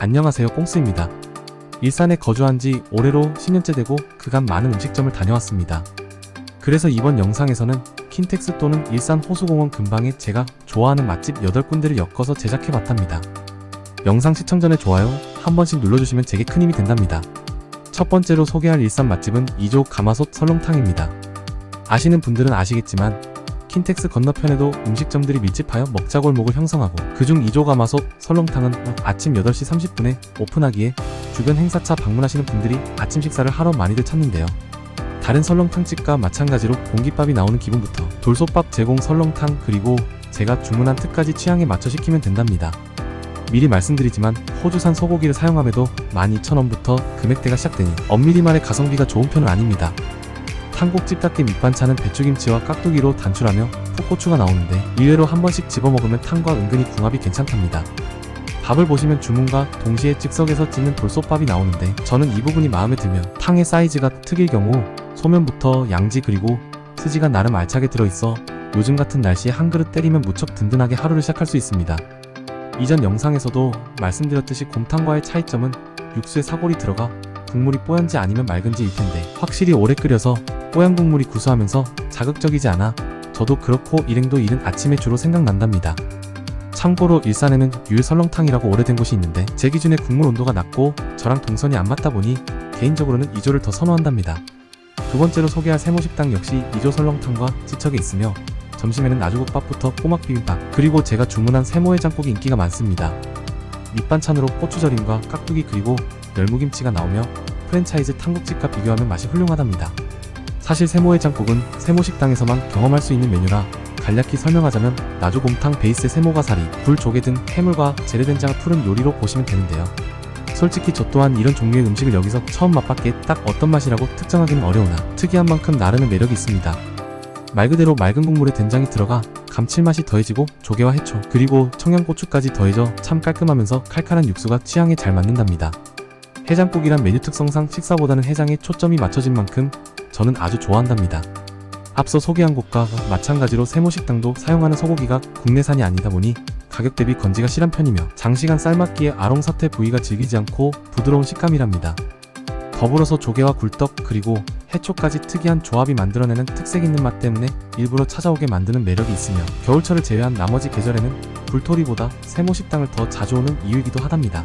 안녕하세요, 꽁스입니다. 일산에 거주한 지 올해로 10년째 되고 그간 많은 음식점을 다녀왔습니다. 그래서 이번 영상에서는 킨텍스 또는 일산 호수공원 근방에 제가 좋아하는 맛집 8군데를 엮어서 제작해봤답니다. 영상 시청 전에 좋아요 한 번씩 눌러주시면 제게 큰 힘이 된답니다. 첫 번째로 소개할 일산 맛집은 이조 가마솥 설렁탕입니다. 아시는 분들은 아시겠지만 킨텍스 건너편에도 음식점들이 밀집하여 먹자골목을 형성하고 그중 이조 가마솥 설렁탕은 아침 8시 30분에 오픈하기에 주변 행사차 방문하시는 분들이 아침 식사를 하러 많이들 찾는데요. 다른 설렁탕집과 마찬가지로 공깃밥이 나오는 기본부터 돌솥밥 제공 설렁탕 그리고 제가 주문한 특까지 취향에 맞춰 시키면 된답니다. 미리 말씀드리지만 호주산 소고기를 사용함에도 12,000원부터 금액대가 시작되니 엄밀히 말해 가성비가 좋은 편은 아닙니다. 탕국집답게 밑반찬은 배추김치와 깍두기로 단출하며 풋고추가 나오는데 일회로 한 번씩 집어먹으면 탕과 은근히 궁합이 괜찮답니다. 밥을 보시면 주문과 동시에 즉석에서 찢는 돌솥밥이 나오는데 저는 이 부분이 마음에 들면 탕의 사이즈가 특일 경우 소면부터 양지 그리고 스지가 나름 알차게 들어있어 요즘 같은 날씨에 한 그릇 때리면 무척 든든하게 하루를 시작할 수 있습니다. 이전 영상에서도 말씀드렸듯이 곰탕과의 차이점은 육수에 사골이 들어가 국물이 뽀얀지 아니면 맑은지일 텐데 확실히 오래 끓여서 뽀얀 국물이 구수하면서 자극적이지 않아 저도 그렇고 일행도 이른 아침에 주로 생각난답니다. 참고로 일산에는 유일설렁탕이라고 오래된 곳이 있는데 제 기준에 국물 온도가 낮고 저랑 동선이 안 맞다 보니 개인적으로는 이조를 더 선호한답니다. 두 번째로 소개할 세모식당 역시 이조 설렁탕과 지척에 있으며 점심에는 나주국밥부터 꼬막 비빔밥 그리고 제가 주문한 세모해장국이 인기가 많습니다. 밑반찬으로 고추절임과 깍두기 그리고 열무김치가 나오며 프랜차이즈 탕국집과 비교하면 맛이 훌륭하답니다. 사실 세모해장국은 세모식당에서만 경험할 수 있는 메뉴라 간략히 설명하자면 나주곰탕 베이스에 세모가사리, 굴조개 등 해물과 재래된장을 푸른 요리로 보시면 되는데요. 솔직히 저 또한 이런 종류의 음식을 여기서 처음 맛봤기에 딱 어떤 맛이라고 특정하기는 어려우나 특이한 만큼 나름의 매력이 있습니다. 말 그대로 맑은 국물에 된장이 들어가 감칠맛이 더해지고 조개와 해초 그리고 청양고추까지 더해져 참 깔끔하면서 칼칼한 육수가 취향에 잘 맞는답니다. 해장국이란 메뉴 특성상 식사보다는 해장에 초점이 맞춰진 만큼 저는 아주 좋아한답니다. 앞서 소개한 곳과 마찬가지로 세모식당도 사용하는 소고기가 국내산이 아니다 보니 가격 대비 건지가 실한 편이며 장시간 삶았기에 아롱사태 부위가 질기지 않고 부드러운 식감이랍니다. 더불어서 조개와 굴떡 그리고 해초까지 특이한 조합이 만들어내는 특색 있는 맛 때문에 일부러 찾아오게 만드는 매력이 있으며 겨울철을 제외한 나머지 계절에는 불토리보다 세모식당을 더 자주 오는 이유이기도 하답니다.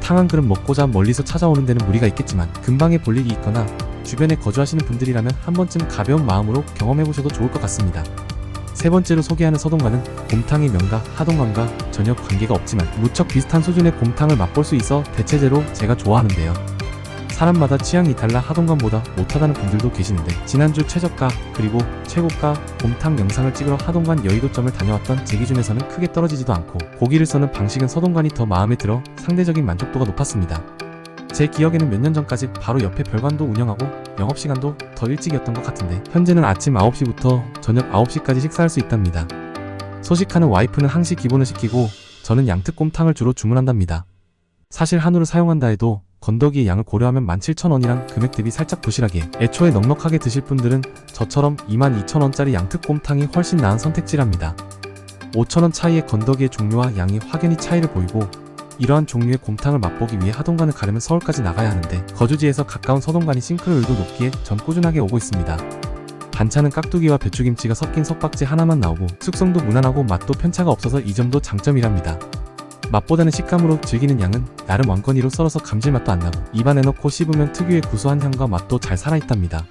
탕 한 그릇 먹고자 멀리서 찾아오는 데는 무리가 있겠지만 근방에 볼 일이 있거나 주변에 거주하시는 분들이라면 한 번쯤 가벼운 마음으로 경험해보셔도 좋을 것 같습니다. 세 번째로 소개하는 서동관은 곰탕의 명가 하동관과 전혀 관계가 없지만 무척 비슷한 수준의 곰탕을 맛볼 수 있어 대체제로 제가 좋아하는데요. 사람마다 취향이 달라 하동관보다 못하다는 분들도 계시는데 지난주 최저가 그리고 최고가 곰탕 영상을 찍으러 하동관 여의도점을 다녀왔던 제 기준에서는 크게 떨어지지도 않고 고기를 써는 방식은 서동관이 더 마음에 들어 상대적인 만족도가 높았습니다. 제 기억에는 몇 년 전까지 바로 옆에 별관도 운영하고 영업시간도 더 일찍이었던 것 같은데 현재는 아침 9시부터 저녁 9시까지 식사할 수 있답니다. 소식하는 와이프는 항시 기본을 시키고 저는 양특곰탕을 주로 주문한답니다. 사실 한우를 사용한다 해도 건더기의 양을 고려하면 17,000원이란 금액 대비 살짝 부실하기에 애초에 넉넉하게 드실 분들은 저처럼 22,000원짜리 양특곰탕이 훨씬 나은 선택지랍니다. 5,000원 차이의 건더기의 종류와 양이 확연히 차이를 보이고 이러한 종류의 곰탕을 맛보기 위해 하동관을 가려면 서울까지 나가야 하는데 거주지에서 가까운 서동관이 싱크로율도 높기에 전 꾸준하게 오고 있습니다. 반찬은 깍두기와 배추김치가 섞인 석박지 하나만 나오고 숙성도 무난하고 맛도 편차가 없어서 이 점도 장점이랍니다. 맛보다는 식감으로 즐기는 양은 나름 왕건이로 썰어서 감질맛도 안 나고 입안에 넣고 씹으면 특유의 구수한 향과 맛도 잘 살아있답니다.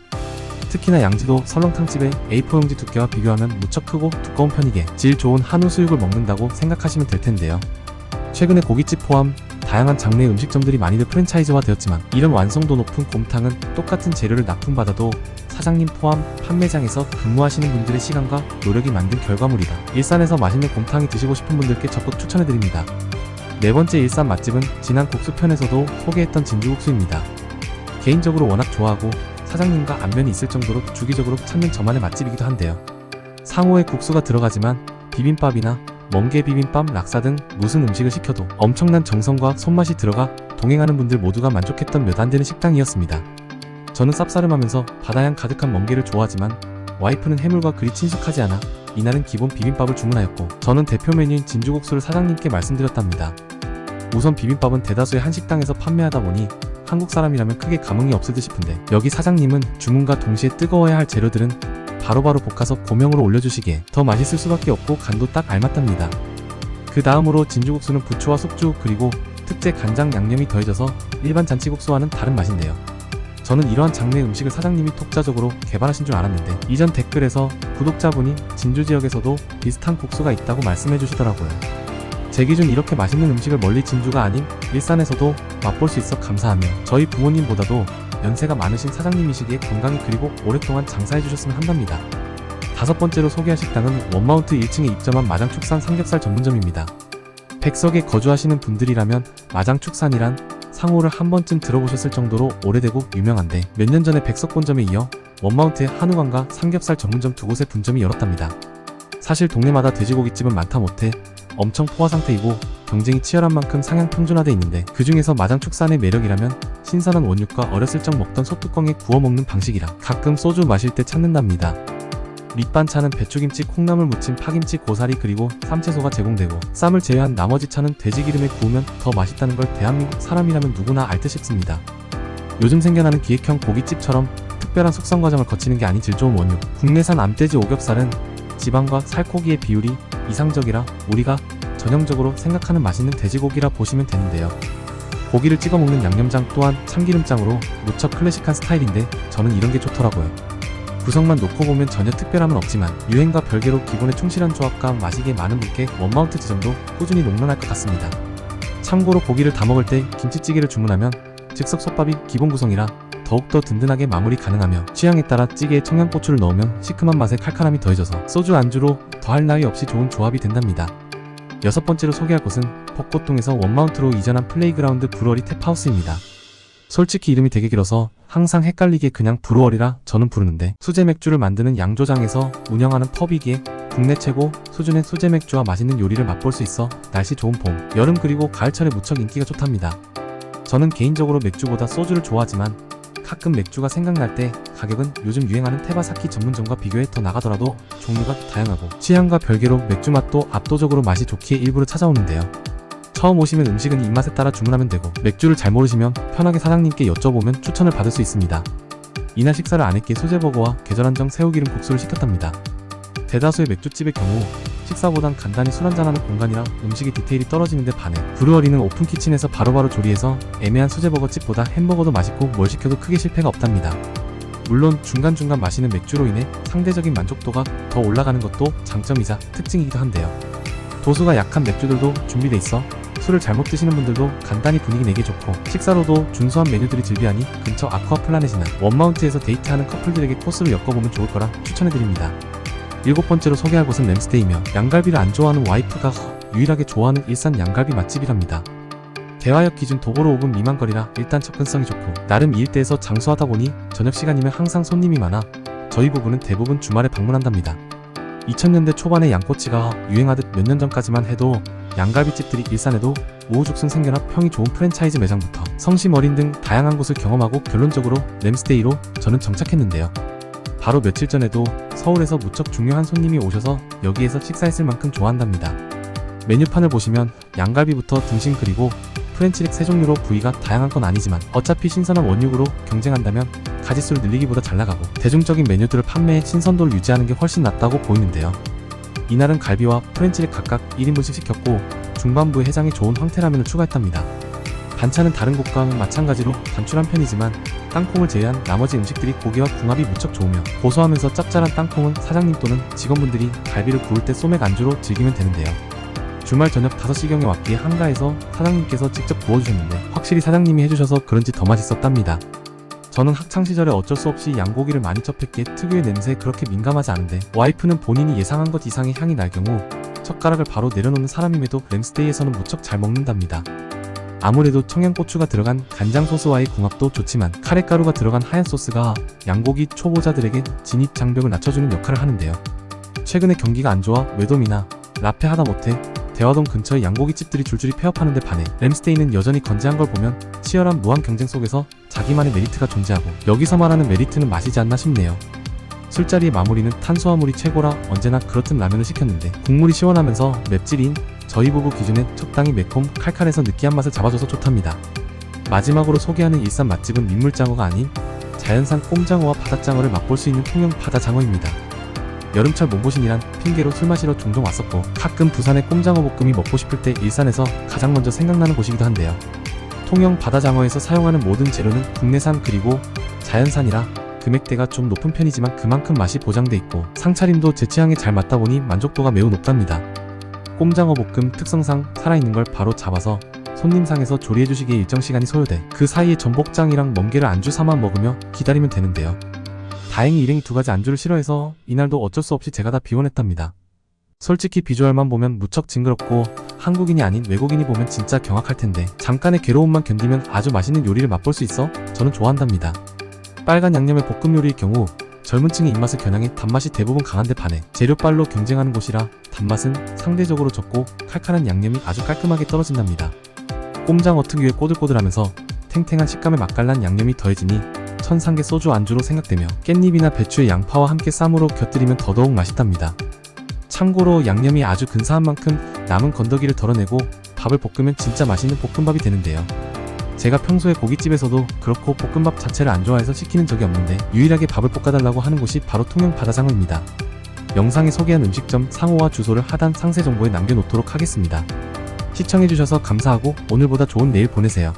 특히나 양지도 설렁탕집의 A4 용지 두께와 비교하면 무척 크고 두꺼운 편이기에 질 좋은 한우 수육을 먹는다고 생각하시면 될 텐데요. 최근에 고깃집 포함 다양한 장르의 음식점들이 많이들 프랜차이즈화 되었지만 이런 완성도 높은 곰탕은 똑같은 재료를 납품받아도 사장님 포함 판매장에서 근무하시는 분들의 시간과 노력이 만든 결과물이라 일산에서 맛있는 곰탕이 드시고 싶은 분들께 적극 추천해드립니다. 네 번째 일산 맛집은 지난 국수편에서도 소개했던 진주국수입니다. 개인적으로 워낙 좋아하고 사장님과 안면이 있을 정도로 주기적으로 찾는 저만의 맛집이기도 한데요. 상호에 국수가 들어가지만 비빔밥이나 멍게 비빔밥, 락사 등 무슨 음식을 시켜도 엄청난 정성과 손맛이 들어가 동행하는 분들 모두가 만족했던 몇 안 되는 식당이었습니다. 저는 쌉싸름하면서 바다향 가득한 멍게를 좋아하지만 와이프는 해물과 그리 친숙하지 않아 이날은 기본 비빔밥을 주문하였고 저는 대표 메뉴인 진주국수를 사장님께 말씀드렸답니다. 우선 비빔밥은 대다수의 한식당에서 판매하다 보니 한국 사람이라면 크게 감흥이 없을 듯 싶은데, 여기 사장님은 주문과 동시에 뜨거워야 할 재료들은 바로바로 볶아서 고명으로 올려주시기에 더 맛있을 수밖에 없고 간도 딱 알맞답니다. 그 다음으로 진주국수는 부추와 숙주 그리고 특제 간장 양념이 더해져서 일반 잔치국수와는 다른 맛인데요. 저는 이러한 장르의 음식을 사장님이 독자적으로 개발하신 줄 알았는데, 이전 댓글에서 구독자분이 진주 지역에서도 비슷한 국수가 있다고 말씀해 주시더라고요. 제 기준 이렇게 맛있는 음식을 멀리 진주가 아닌 일산에서도 맛볼 수 있어 감사하며, 저희 부모님보다도 연세가 많으신 사장님이시기에 건강히 그리고 오랫동안 장사해 주셨으면 한답니다. 다섯 번째로 소개할 식당은 원마운트 1층에 입점한 마장축산 삼겹살 전문점입니다. 백석에 거주하시는 분들이라면 마장축산이란 상호를 한 번쯤 들어보셨을 정도로 오래되고 유명한데, 몇 년 전에 백석본점에 이어 원마운트의 한우관과 삼겹살 전문점 두 곳의 분점이 열었답니다. 사실 동네마다 돼지고깃집은 많다 못해 엄청 포화 상태이고 경쟁이 치열한 만큼 상향 평준화돼 있는데, 그 중에서 마장축산의 매력이라면 신선한 원육과 어렸을 적 먹던 소뚜껑에 구워 먹는 방식이라 가끔 소주 마실 때 찾는답니다. 밑반찬은 배추김치, 콩나물 무침, 파김치, 고사리 그리고 삼채소가 제공되고, 쌈을 제외한 나머지 차는 돼지기름에 구우면 더 맛있다는 걸 대한민국 사람이라면 누구나 알 듯 싶습니다. 요즘 생겨나는 기획형 고깃집처럼 특별한 숙성 과정을 거치는 게 아닌 질 좋은 원육, 국내산 암돼지 오겹살은 지방과 살코기의 비율이 이상적이라 우리가 전형적으로 생각하는 맛있는 돼지고기라 보시면 되는데요. 고기를 찍어 먹는 양념장 또한 참기름장으로 무척 클래식한 스타일인데 저는 이런 게 좋더라고요. 구성만 놓고 보면 전혀 특별함은 없지만 유행과 별개로 기본에 충실한 조합과 마시기에 많은 분께 원마운트 지점도 꾸준히 롱런할 것 같습니다. 참고로 고기를 다 먹을 때 김치찌개를 주문하면 즉석 솥밥이 기본 구성이라 더욱더 든든하게 마무리 가능하며, 취향에 따라 찌개에 청양고추를 넣으면 시큼한 맛에 칼칼함이 더해져서 소주 안주로 더할 나위 없이 좋은 조합이 된답니다. 여섯 번째로 소개할 곳은 벚꽃동에서 원마운트로 이전한 플레이그라운드 브루어리 탭하우스입니다. 솔직히 이름이 되게 길어서 항상 헷갈리게 그냥 브루어리라 저는 부르는데, 수제 맥주를 만드는 양조장에서 운영하는 펍이기에 국내 최고 수준의 수제 맥주와 맛있는 요리를 맛볼 수 있어 날씨 좋은 봄, 여름 그리고 가을철에 무척 인기가 좋답니다. 저는 개인적으로 맥주보다 소주를 좋아하지만 가끔 맥주가 생각날 때 가격은 요즘 유행하는 테바사키 전문점과 비교해 더 나가더라도 종류가 다양하고 취향과 별개로 맥주 맛도 압도적으로 맛이 좋기에 일부러 찾아오는데요. 처음 오시면 음식은 입맛에 따라 주문하면 되고, 맥주를 잘 모르시면 편하게 사장님께 여쭤보면 추천을 받을 수 있습니다. 이날 식사를 아내께 수제버거와 계절한정 새우기름 국수를 시켰답니다. 대다수의 맥주집의 경우 식사보단 간단히 술 한잔하는 공간이라 음식의 디테일이 떨어지는데 반해 브루어리는 오픈 키친에서 바로바로 조리해서 애매한 수제버거집보다 햄버거도 맛있고 뭘 시켜도 크게 실패가 없답니다. 물론 중간중간 마시는 맥주로 인해 상대적인 만족도가 더 올라가는 것도 장점이자 특징이기도 한데요. 도수가 약한 맥주들도 준비돼 있어 술을 잘못 드시는 분들도 간단히 분위기 내기 좋고, 식사로도 준수한 메뉴들이 즐비하니 근처 아쿠아플라넷이나 원마운트에서 데이트하는 커플들에게 코스를 엮어보면 좋을 거라 추천해드립니다. 일곱 번째로 소개할 곳은 램스테이며, 양갈비를 안 좋아하는 와이프가 유일하게 좋아하는 일산 양갈비 맛집이랍니다. 대화역 기준 도보로 5분 미만 거리라 일단 접근성이 좋고, 나름 이 일대에서 장수하다 보니 저녁 시간이면 항상 손님이 많아 저희 부부는 대부분 주말에 방문한답니다. 2000년대 초반에 양꼬치가 유행하듯 몇 년 전까지만 해도 양갈비집들이 일산에도 우후죽순 생겨나 평이 좋은 프랜차이즈 매장부터 성심 어린 등 다양한 곳을 경험하고 결론적으로 램스테이로 저는 정착했는데요. 바로 며칠 전에도 서울에서 무척 중요한 손님이 오셔서 여기에서 식사했을 만큼 좋아한답니다. 메뉴판을 보시면 양갈비부터 등심 그리고 프렌치렉 세 종류로 부위가 다양한 건 아니지만 어차피 신선한 원육으로 경쟁한다면 가짓수를 늘리기보다 잘 나가고 대중적인 메뉴들을 판매해 신선도를 유지하는 게 훨씬 낫다고 보이는데요. 이날은 갈비와 프렌치렉 각각 1인분씩 시켰고 중반부에 해장에 좋은 황태라면을 추가했답니다. 반찬은 다른 곳과는 마찬가지로 단출한 편이지만 땅콩을 제외한 나머지 음식들이 고기와 궁합이 무척 좋으며, 고소하면서 짭짤한 땅콩은 사장님 또는 직원분들이 갈비를 구울 때 소맥 안주로 즐기면 되는데요. 주말 저녁 5시경에 왔기에 한가해서 사장님께서 직접 구워주셨는데 확실히 사장님이 해주셔서 그런지 더 맛있었답니다. 저는 학창시절에 어쩔 수 없이 양고기를 많이 접했기에 특유의 냄새에 그렇게 민감하지 않은데, 와이프는 본인이 예상한 것 이상의 향이 날 경우 젓가락을 바로 내려놓는 사람임에도 램스테이에서는 무척 잘 먹는답니다. 아무래도 청양고추가 들어간 간장 소스와의 궁합도 좋지만 카레가루가 들어간 하얀 소스가 양고기 초보자들에게 진입 장벽을 낮춰주는 역할을 하는데요. 최근에 경기가 안 좋아 외돔이나 라페 하다못해 대화동 근처의 양고기집들이 줄줄이 폐업하는데 반해 램스테이는 여전히 건재한 걸 보면 치열한 무한 경쟁 속에서 자기만의 메리트가 존재하고, 여기서 말하는 메리트는 맛이지 않나 싶네요. 술자리의 마무리는 탄수화물이 최고라 언제나 그렇듯 라면을 시켰는데 국물이 시원하면서 맵찔인 저희 부부 기준에 적당히 매콤 칼칼해서 느끼한 맛을 잡아줘서 좋답니다. 마지막으로 소개하는 일산 맛집은 민물장어가 아닌 자연산 꼼장어와 바닷장어를 맛볼 수 있는 통영 바다장어입니다. 여름철 몸보신이란 핑계로 술 마시러 종종 왔었고 가끔 부산의 꼼장어 볶음이 먹고 싶을 때 일산에서 가장 먼저 생각나는 곳이기도 한데요. 통영 바다장어에서 사용하는 모든 재료는 국내산 그리고 자연산이라 금액대가 좀 높은 편이지만 그만큼 맛이 보장돼 있고 상차림도 제 취향에 잘 맞다 보니 만족도가 매우 높답니다. 꼼장어 볶음 특성상 살아있는 걸 바로 잡아서 손님상에서 조리해주시기에 일정 시간이 소요돼 그 사이에 전복장이랑 멍게를 안주 삼아 먹으며 기다리면 되는데요. 다행히 일행이 두 가지 안주를 싫어해서 이날도 어쩔 수 없이 제가 다 비워냈답니다. 솔직히 비주얼만 보면 무척 징그럽고 한국인이 아닌 외국인이 보면 진짜 경악할 텐데 잠깐의 괴로움만 견디면 아주 맛있는 요리를 맛볼 수 있어 저는 좋아한답니다. 빨간 양념의 볶음 요리일 경우 젊은 층의 입맛을 겨냥해 단맛이 대부분 강한데 반해 재료빨로 경쟁하는 곳이라 단맛은 상대적으로 적고 칼칼한 양념이 아주 깔끔하게 떨어진답니다. 꼼장어 특유의 꼬들꼬들하면서 탱탱한 식감의 맛깔난 양념이 더해지니 천상계 소주 안주로 생각되며 깻잎이나 배추의 양파와 함께 쌈으로 곁들이면 더더욱 맛있답니다. 참고로 양념이 아주 근사한 만큼 남은 건더기를 덜어내고 밥을 볶으면 진짜 맛있는 볶음밥이 되는데요. 제가 평소에 고깃집에서도 그렇고 볶음밥 자체를 안 좋아해서 시키는 적이 없는데 유일하게 밥을 볶아달라고 하는 곳이 바로 통영 바다장어입니다. 영상에 소개한 음식점 상호와 주소를 하단 상세 정보에 남겨놓도록 하겠습니다. 시청해주셔서 감사하고 오늘보다 좋은 내일 보내세요.